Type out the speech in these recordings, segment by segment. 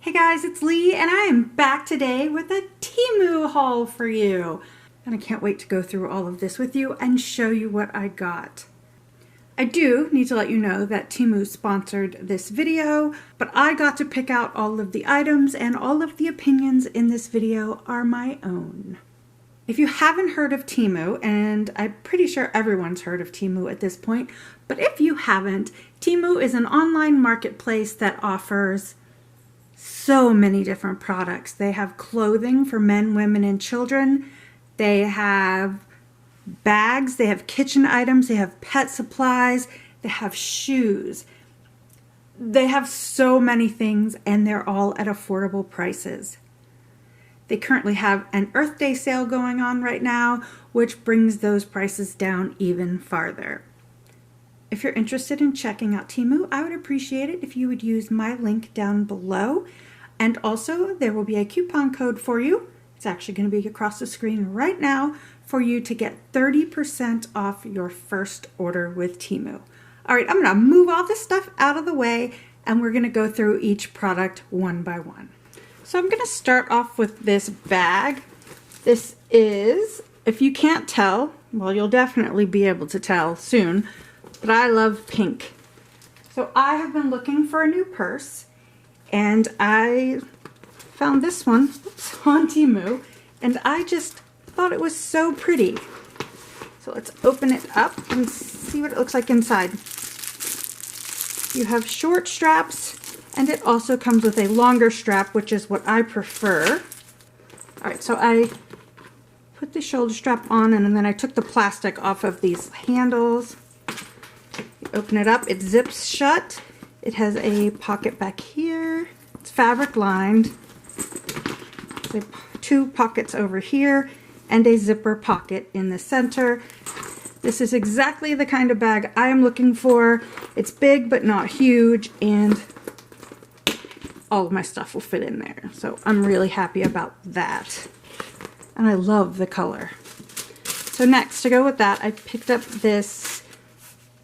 Hey guys, it's Lee and I am back today with a TEMU haul for you. And I can't wait to go through all of this with you and show you what I got. I do need to let you know that TEMU sponsored this video, but I got to pick out all of the items and all of the opinions in this video are my own. If you haven't heard of TEMU, and I'm pretty sure everyone's heard of TEMU at this point, but if you haven't, TEMU is an online marketplace that offers so many different products. They have clothing for men, women, and children. They have bags, they have kitchen items, they have pet supplies, they have shoes. They have so many things and they're all at affordable prices. They currently have an Earth Day sale going on right now, which brings those prices down even farther. If you're interested in checking out TEMU, I would appreciate it if you would use my link down below. And also, there will be a coupon code for you. It's actually going to be across the screen right now for you to get 30% off your first order with TEMU. All right, I'm going to move all this stuff out of the way and we're going to go through each product one by one. So I'm going to start off with this bag. This is, if you can't tell, well, you'll definitely be able to tell soon, but I love pink. So I have been looking for a new purse and I found this one on TEMU and I just thought it was so pretty. So let's open it up and see what it looks like inside. You have short straps and it also comes with a longer strap, which is what I prefer. All right, so I put the shoulder strap on and then I took the plastic off of these handles. You open it up, it zips shut. It has a pocket back here. It's fabric lined. There's two pockets over here and a zipper pocket in the center. This is exactly the kind of bag I am looking for. It's big but not huge and all of my stuff will fit in there. So I'm really happy about that. And I love the color. So next, to go with that, I picked up this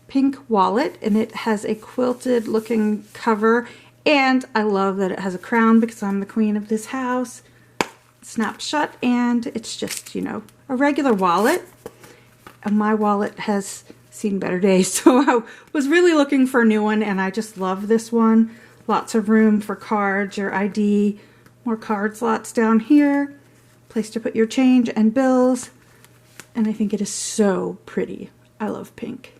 pink wallet and it has a quilted looking cover and I love that it has a crown because I'm the queen of this house. It snaps shut and it's just, you know, a regular wallet. And my wallet has seen better days, so I was really looking for a new one and I just love this one. Lots of room for cards, your ID, more card slots down here, place to put your change and bills, and I think it is so pretty. I love pink.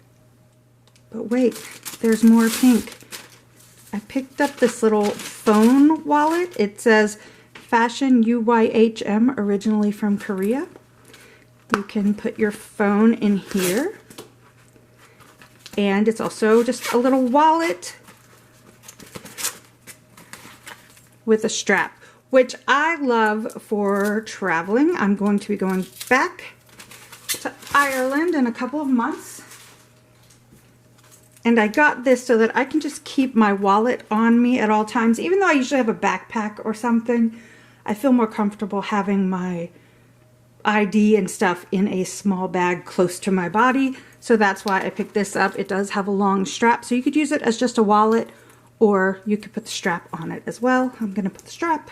But wait, there's more pink. I picked up this little phone wallet. It says Fashion UYHM, originally from Korea. You can put your phone in here. And it's also just a little wallet with a strap, which I love for traveling. I'm going to be going back to Ireland in a couple of months. And I got this so that I can just keep my wallet on me at all times. Even though I usually have a backpack or something, I feel more comfortable having my ID and stuff in a small bag close to my body. So that's why I picked this up. It does have a long strap, so you could use it as just a wallet or you could put the strap on it as well. I'm going to put the strap.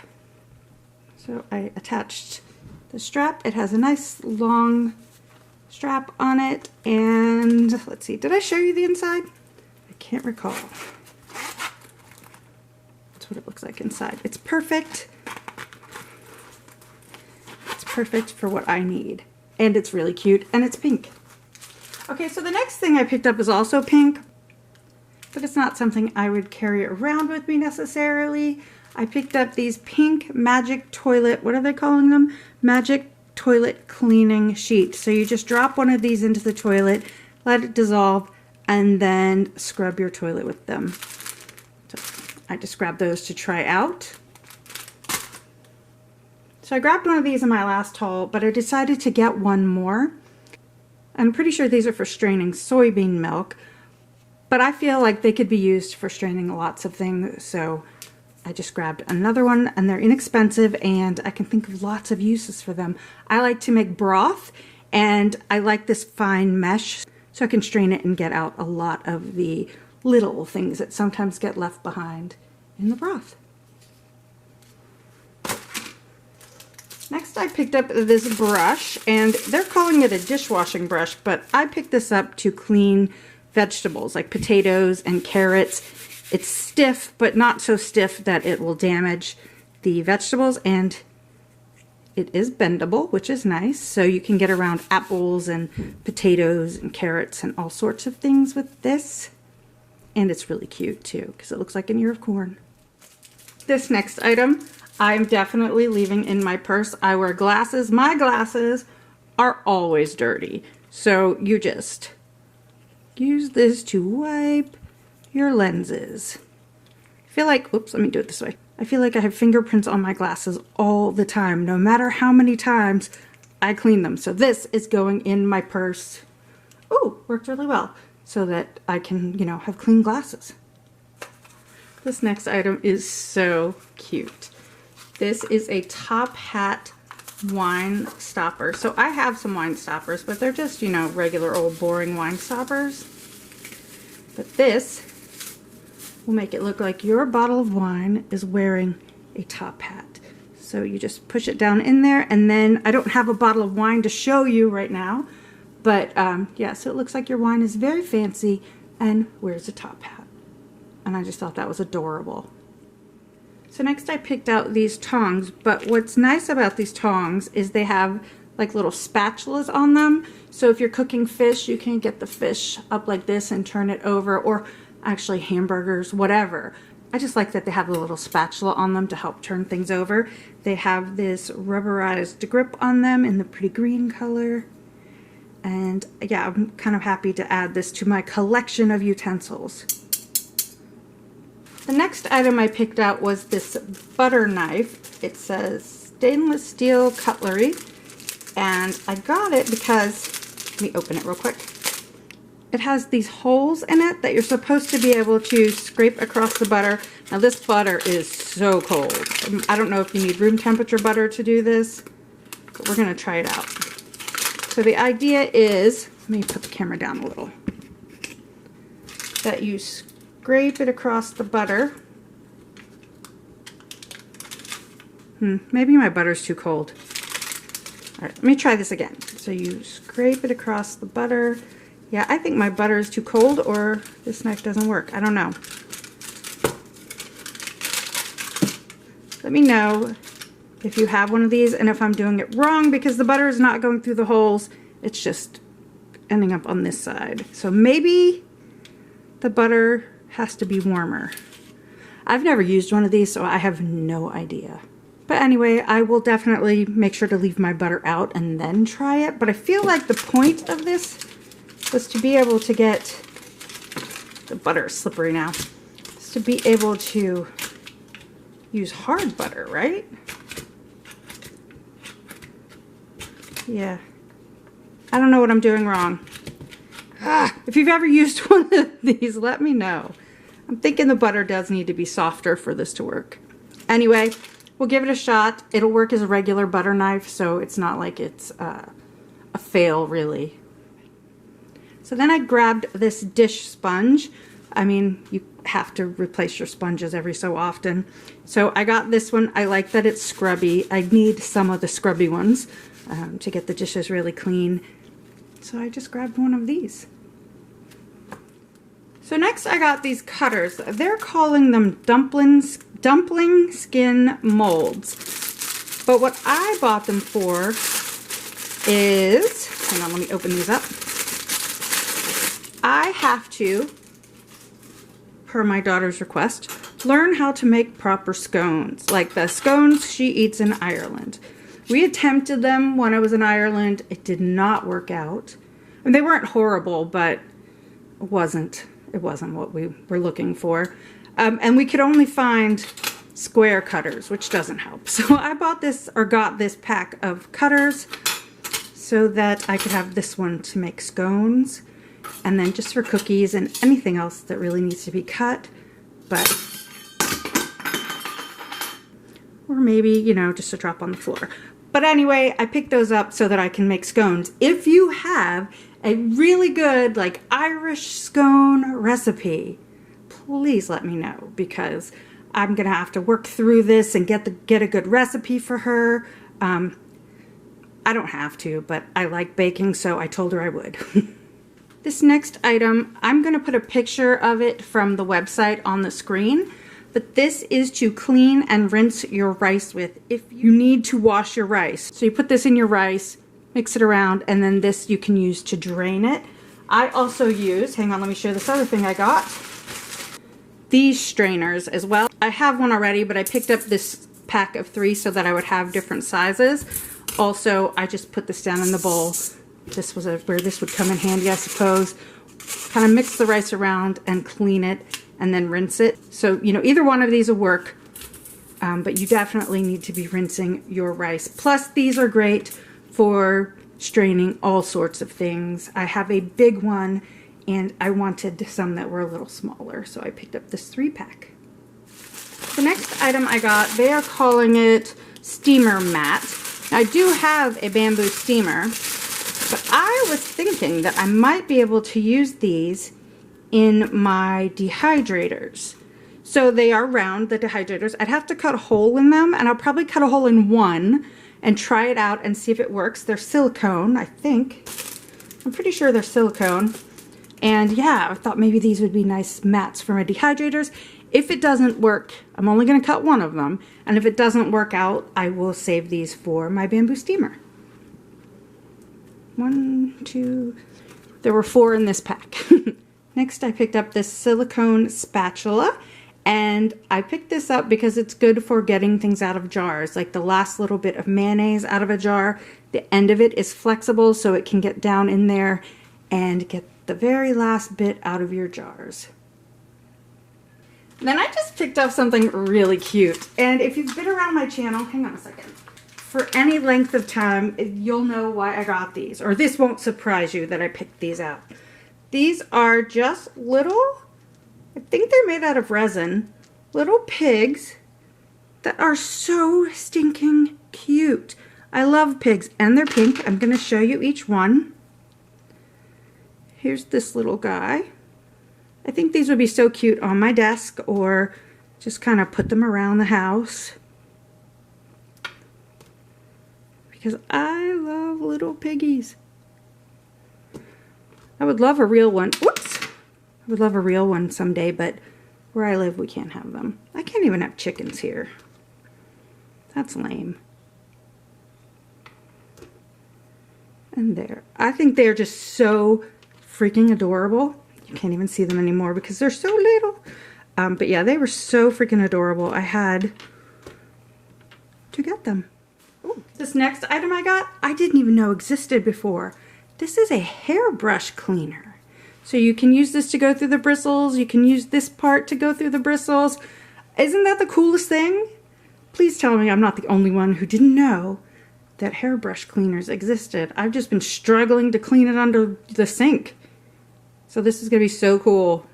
So I attached the strap. It has a nice long strap on it. And let's see, did I show you the inside? I can't recall. That's what it looks like inside. It's perfect. It's perfect for what I need. And it's really cute and it's pink. Okay, so the next thing I picked up is also pink, but it's not something I would carry around with me necessarily. I picked up these pink magic toilet, what are they calling them? Magic toilet cleaning sheet. So you just drop one of these into the toilet, let it dissolve, and then scrub your toilet with them. So I just grabbed those to try out. So I grabbed one of these in my last haul, but I decided to get one more. I'm pretty sure these are for straining soybean milk, but I feel like they could be used for straining lots of things, so I just grabbed another one, and they're inexpensive, and I can think of lots of uses for them. I like to make broth, and I like this fine mesh, so I can strain it and get out a lot of the little things that sometimes get left behind in the broth. Next I picked up this brush, and they're calling it a dishwashing brush, but I picked this up to clean vegetables like potatoes and carrots. It's stiff, but not so stiff that it will damage the vegetables, and it is bendable, which is nice. So you can get around apples and potatoes and carrots and all sorts of things with this. And it's really cute too, because it looks like an ear of corn. This next item, I'm definitely leaving in my purse. I wear glasses. My glasses are always dirty. So you just use this to wipe your lenses. I feel like, oops, let me do it this way. I feel like I have fingerprints on my glasses all the time, no matter how many times I clean them. So this is going in my purse. Ooh, worked really well, so that I can, you know, have clean glasses. This next item is so cute. This is a top hat wine stopper. So I have some wine stoppers, but they're just, you know, regular old boring wine stoppers. But this will make it look like your bottle of wine is wearing a top hat. So you just push it down in there, and then I don't have a bottle of wine to show you right now, but yeah, so it looks like your wine is very fancy and wears a top hat. And I just thought that was adorable. So next I picked out these tongs, but what's nice about these tongs is they have like little spatulas on them. So if you're cooking fish, you can get the fish up like this and turn it over, or actually hamburgers, whatever. I just like that they have a little spatula on them to help turn things over. They have this rubberized grip on them in the pretty green color. And yeah, I'm kind of happy to add this to my collection of utensils. The next item I picked out was this butter knife. It says stainless steel cutlery, and I got it because, let me open it real quick. It has these holes in it that you're supposed to be able to scrape across the butter. Now this butter is so cold. I don't know if you need room temperature butter to do this, but we're gonna try it out. So the idea is, let me put the camera down a little, that you scrape it across the butter. Maybe my butter's too cold. All right, let me try this again. So you scrape it across the butter. Yeah, I think my butter is too cold, or this knife doesn't work. I don't know. Let me know if you have one of these and if I'm doing it wrong, because the butter is not going through the holes. It's just ending up on this side. So maybe the butter has to be warmer. I've never used one of these, so I have no idea. But anyway, I will definitely make sure to leave my butter out and then try it. But I feel like the point of this was to be able to get, the butter is slippery now, is to be able to use hard butter, right? Yeah. I don't know what I'm doing wrong. If you've ever used one of these, let me know. I'm thinking the butter does need to be softer for this to work. Anyway, we'll give it a shot. It'll work as a regular butter knife, so it's not like it's a fail, really. So then I grabbed this dish sponge. I mean, you have to replace your sponges every so often. So I got this one. I like that it's scrubby. I need some of the scrubby ones to get the dishes really clean. So I just grabbed one of these. So next I got these cutters. They're calling them dumpling skin molds. But what I bought them for is, hang on, let me open these up. I have to, per my daughter's request, learn how to make proper scones, like the scones she eats in Ireland. We attempted them when I was in Ireland. It did not work out. I mean, they weren't horrible, but it wasn't what we were looking for. And we could only find square cutters, which doesn't help. So I bought this, or got this pack of cutters so that I could have this one to make scones, and then just for cookies and anything else that really needs to be cut. But, or maybe, you know, just a drop on the floor. But anyway, I picked those up so that I can make scones. If you have a really good, like, Irish scone recipe, please let me know, because I'm gonna have to work through this and get a good recipe for her. I don't have to, but I like baking, so I told her I would. This next item, I'm going to put a picture of it from the website on the screen, but this is to clean and rinse your rice with if you need to wash your rice. So you put this in your rice, mix it around, and then this you can use to drain it. I also use, hang on, let me show this other thing I got, these strainers as well. I have one already, but I picked up this pack of 3 so that I would have different sizes. Also, I just put this down in the bowl. This was where this would come in handy, I suppose. Kind of mix the rice around and clean it and then rinse it. So, you know, either one of these will work, but you definitely need to be rinsing your rice. Plus, these are great for straining all sorts of things. I have a big one and I wanted some that were a little smaller, so I picked up this 3-pack. The next item I got, they are calling it steamer mat. I do have a bamboo steamer, but I was thinking that I might be able to use these in my dehydrators. So they are round, the dehydrators. I'd have to cut a hole in them, and I'll probably cut a hole in one and try it out and see if it works. They're silicone, I think. I'm pretty sure they're silicone. And yeah, I thought maybe these would be nice mats for my dehydrators. If it doesn't work, I'm only going to cut one of them. And if it doesn't work out, I will save these for my bamboo steamer. 1, 2, there were 4 in this pack. Next, I picked up this silicone spatula. And I picked this up because it's good for getting things out of jars. Like the last little bit of mayonnaise out of a jar, the end of it is flexible so it can get down in there and get the very last bit out of your jars. Then I just picked up something really cute. And if you've been around my channel, hang on a second. For any length of time, you'll know why I got these. Or this won't surprise you that I picked these out. These are just little, I think they're made out of resin, little pigs that are so stinking cute. I love pigs, and they're pink. I'm going to show you each one. Here's this little guy. I think these would be so cute on my desk or just kind of put them around the house. Because I love little piggies. I would love a real one. Whoops! I would love a real one someday, but where I live we can't have them. I can't even have chickens here. That's lame. And there. I think they're just so freaking adorable. You can't even see them anymore because they're so little. But yeah, they were so freaking adorable. I had to get them. Ooh, this next item I got, I didn't even know existed before. This is a hairbrush cleaner. So you can use this to go through the bristles. You can use this part to go through the bristles. Isn't that the coolest thing? Please tell me I'm not the only one who didn't know that hairbrush cleaners existed. I've just been struggling to clean it under the sink. So this is going to be so cool.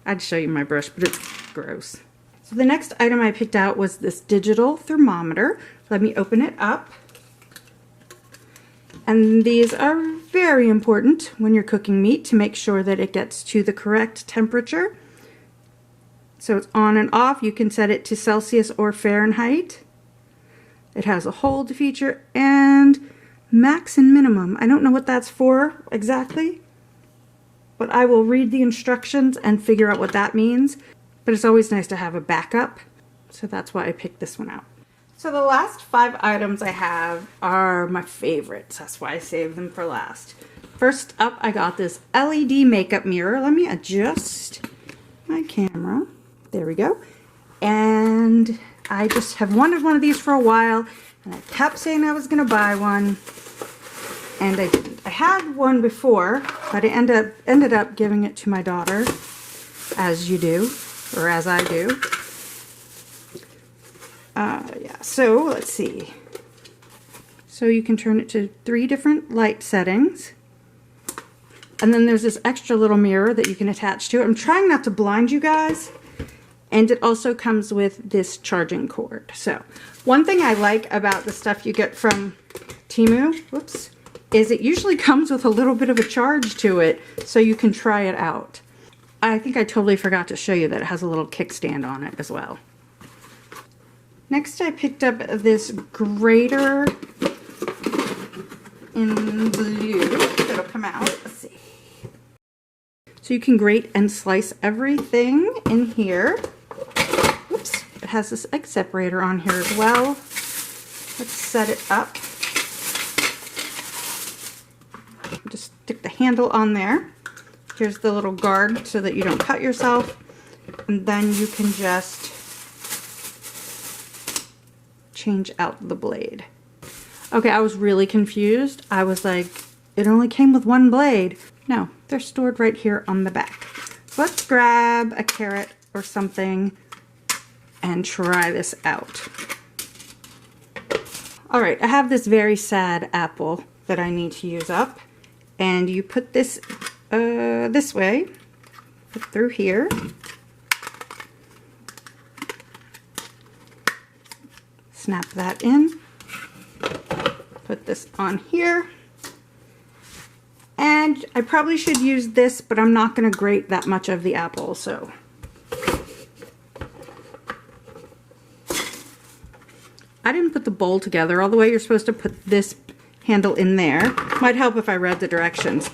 I'd show you my brush, but it's gross. So the next item I picked out was this digital thermometer. Let me open it up. And these are very important when you're cooking meat to make sure that it gets to the correct temperature. So it's on and off. You can set it to Celsius or Fahrenheit. It has a hold feature and max and minimum. I don't know what that's for exactly, but I will read the instructions and figure out what that means. But it's always nice to have a backup. So that's why I picked this one out. So the last 5 items I have are my favorites. That's why I saved them for last. First up, I got this LED makeup mirror. Let me adjust my camera. There we go. And I just have wanted one of these for a while, and I kept saying I was going to buy one, and I didn't. I had one before, but I ended up giving it to my daughter, as you do, or as I do. Yeah, so let's see. So you can turn it to 3 different light settings. And then there's this extra little mirror that you can attach to it. I'm trying not to blind you guys. And it also comes with this charging cord. So one thing I like about the stuff you get from TEMU, whoops, is it usually comes with a little bit of a charge to it so you can try it out. I think I totally forgot to show you that it has a little kickstand on it as well. Next I picked up this grater in blue that'll come out. Let's see. So you can grate and slice everything in here. Whoops, it has this egg separator on here as well. Let's set it up. Just stick the handle on there. Here's the little guard so that you don't cut yourself. And then you can just change out the blade. Okay, I was really confused. I was like, it only came with one blade. No, they're stored right here on the back. Let's grab a carrot or something and try this out. All right, I have this very sad apple that I need to use up. And you put this this way, put through here. Snap that in. Put this on here. And I probably should use this, but I'm not going to grate that much of the apple, so. I didn't put the bowl together all the way. You're supposed to put this handle in there. Might help if I read the directions.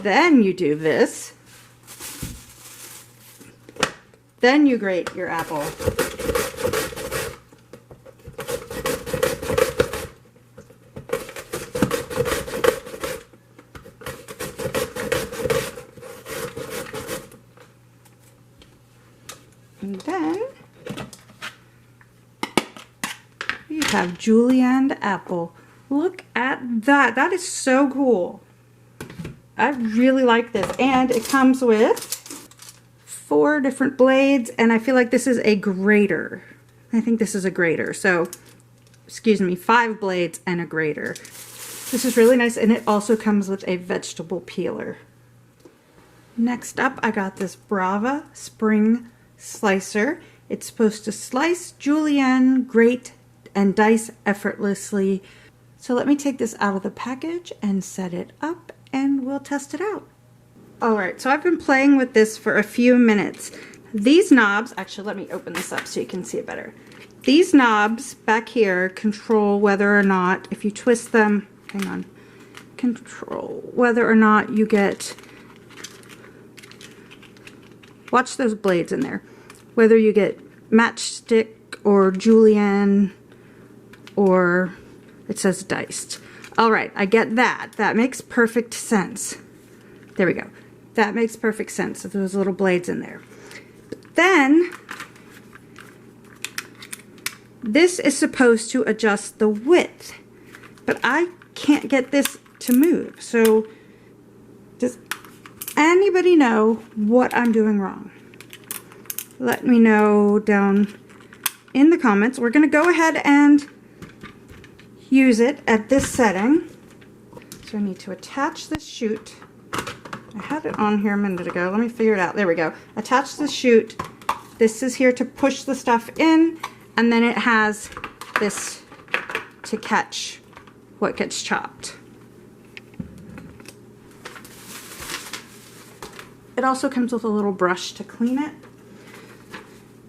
Then you do this. Then you grate your apple. And then you have julienne apple. Look at that. That is so cool. I really like this. And it comes with 4 different blades, and I feel like this is a grater. I think this is a grater. So, excuse me, 5 blades and a grater. This is really nice, and it also comes with a vegetable peeler. Next up, I got this Brava Spring Slicer. It's supposed to slice, julienne, grate, and dice effortlessly. So let me take this out of the package and set it up, and we'll test it out. Alright, so I've been playing with this for a few minutes. These knobs, actually let me open this up so you can see it better. These knobs back here control whether or not, if you twist them, hang on, control whether or not you get, watch those blades in there, whether you get matchstick or julienne or it says diced. All right, I get that. That makes perfect sense. There we go. That makes perfect sense with those little blades in there. But then, this is supposed to adjust the width, but I can't get this to move. So, does anybody know what I'm doing wrong? Let me know down in the comments. We're going to go ahead and use it at this setting. So I need to attach this chute. I had it on here a minute ago. Let me figure it out. There we go. Attach the chute. This is here to push the stuff in, and then it has this to catch what gets chopped. It also comes with a little brush to clean it.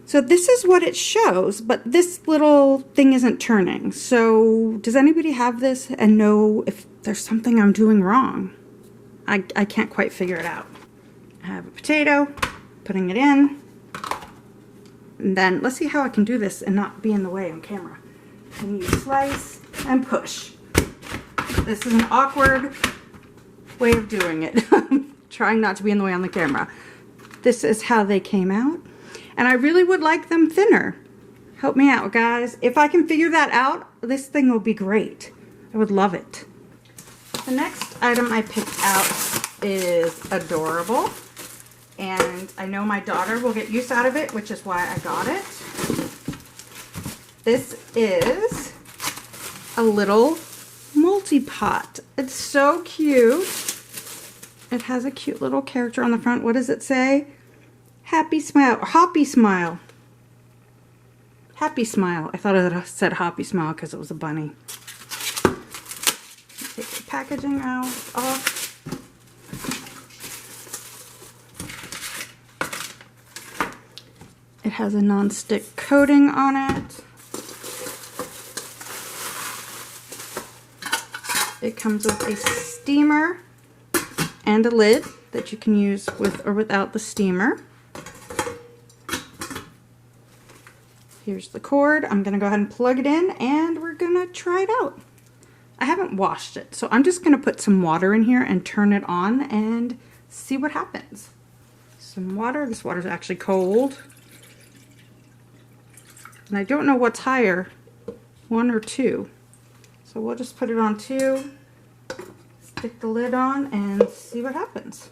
So this is what it shows, but this little thing isn't turning. So does anybody have this and know if there's something I'm doing wrong? I can't quite figure it out. I have a potato, putting it in. And then let's see how I can do this and not be in the way on camera. And you slice and push. This is an awkward way of doing it. Trying not to be in the way on the camera. This is how they came out. And I really would like them thinner. Help me out, guys. If I can figure that out, this thing will be great. I would love it. The next item I picked out is adorable. And I know my daughter will get use out of it, which is why I got it. This is a little multipot. It's so cute. It has a cute little character on the front. What does it say? Happy smile, or hoppy smile. Happy smile. I thought it said hoppy smile because it was a bunny. Take the packaging out off. It has a non-stick coating on it. It comes with a steamer and a lid that you can use with or without the steamer. Here's the cord. I'm going to go ahead and plug it in and we're going to try it out. I haven't washed it, so I'm just going to put some water in here and turn it on and see what happens. Some water. This water is actually cold. And I don't know what's higher, 1 or 2. So we'll just put it on 2, stick the lid on, and see what happens.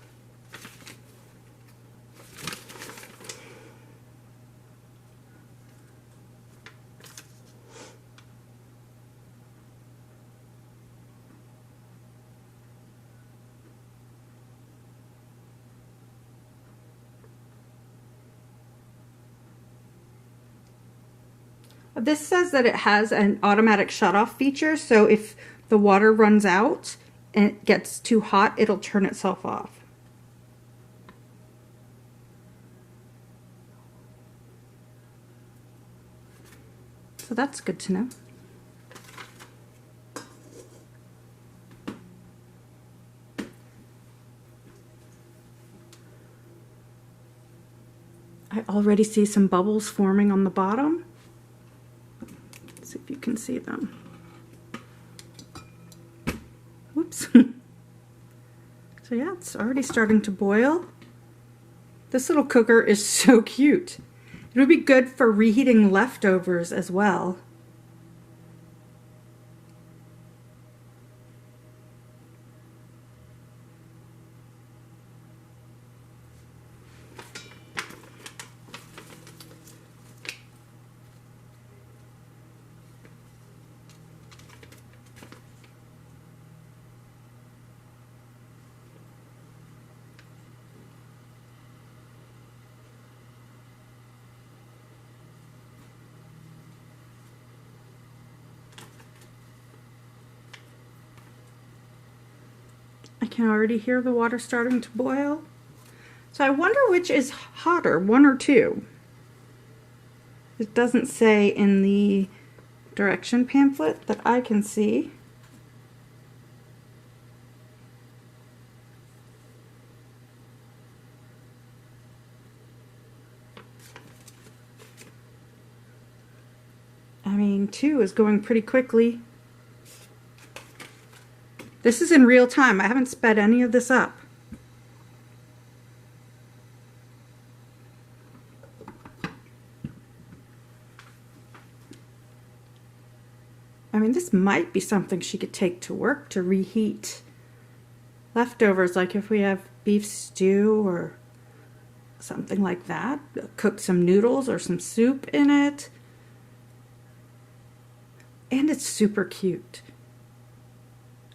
This says that it has an automatic shut-off feature, so if the water runs out and it gets too hot, it'll turn itself off. So that's good to know. I already see some bubbles forming on the bottom. Let's see if you can see them. Whoops. So yeah, it's already starting to boil. This little cooker is so cute. It would be good for reheating leftovers as well. I can already hear the water starting to boil. So I wonder which is hotter, 1 or 2. It doesn't say in the direction pamphlet that I can see. I mean, 2 is going pretty quickly. This is in real time. I haven't sped any of this up. I mean, this might be something she could take to work to reheat leftovers, like if we have beef stew or something like that. Cook some noodles or some soup in it. And it's super cute.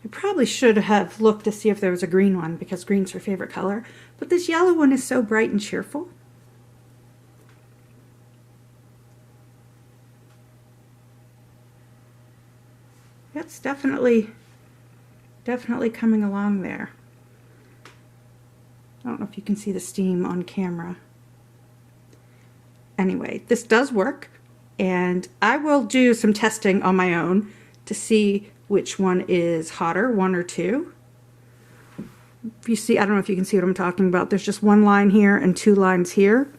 I probably should have looked to see if there was a green one because green's her favorite color, but this yellow one is so bright and cheerful. It's definitely coming along there. I don't know if you can see the steam on camera. Anyway, this does work, and I will do some testing on my own to see which one is hotter, 1 or 2. If you see, I don't know if you can see what I'm talking about. There's just 1 line here and 2 lines here.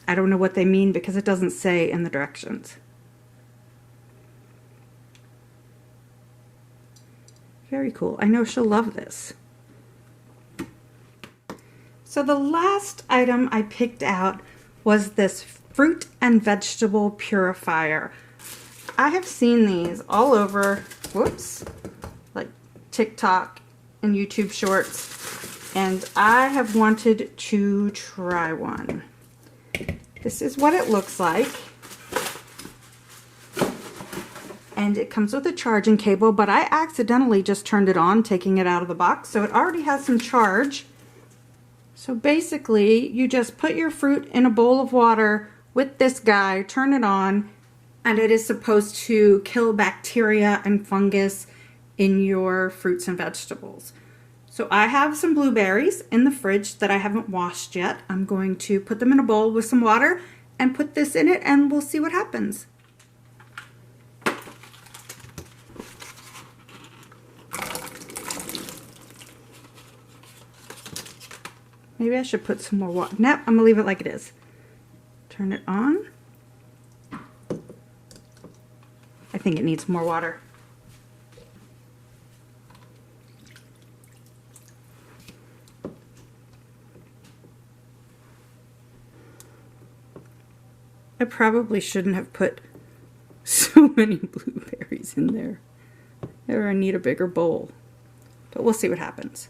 I don't know what they mean because it doesn't say in the directions. Very cool. I know she'll love this. So the last item I picked out was this fruit and vegetable purifier. I have seen these all over, whoops, like TikTok and YouTube shorts, and I have wanted to try one. This is what it looks like. And it comes with a charging cable, but I accidentally just turned it on, taking it out of the box, so it already has some charge. So basically, you just put your fruit in a bowl of water with this guy, turn it on, and it is supposed to kill bacteria and fungus in your fruits and vegetables. So I have some blueberries in the fridge that I haven't washed yet. I'm going to put them in a bowl with some water and put this in it, and we'll see what happens. Maybe I should put some more water. Nope, I'm gonna leave it like it is. Turn it on. I think it needs more water. I probably shouldn't have put so many blueberries in there. Or I need a bigger bowl. But we'll see what happens.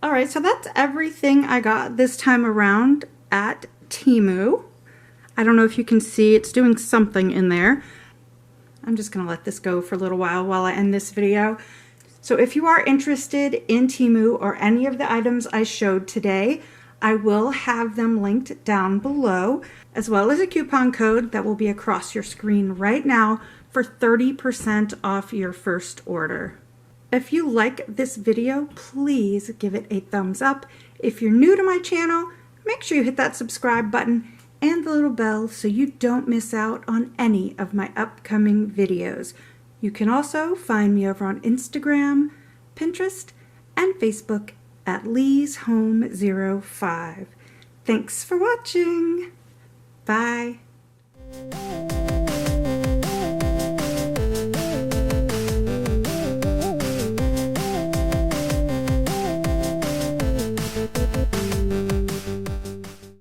Alright, so that's everything I got this time around at TEMU. I don't know if you can see, it's doing something in there. I'm just going to let this go for a little while I end this video. So if you are interested in TEMU or any of the items I showed today, I will have them linked down below, as well as a coupon code that will be across your screen right now for 30% off your first order. If you like this video, please give it a thumbs up. If you're new to my channel, make sure you hit that subscribe button and the little bell so you don't miss out on any of my upcoming videos. You can also find me over on Instagram, Pinterest, and Facebook at Lee's Home 05. Thanks for watching. Bye.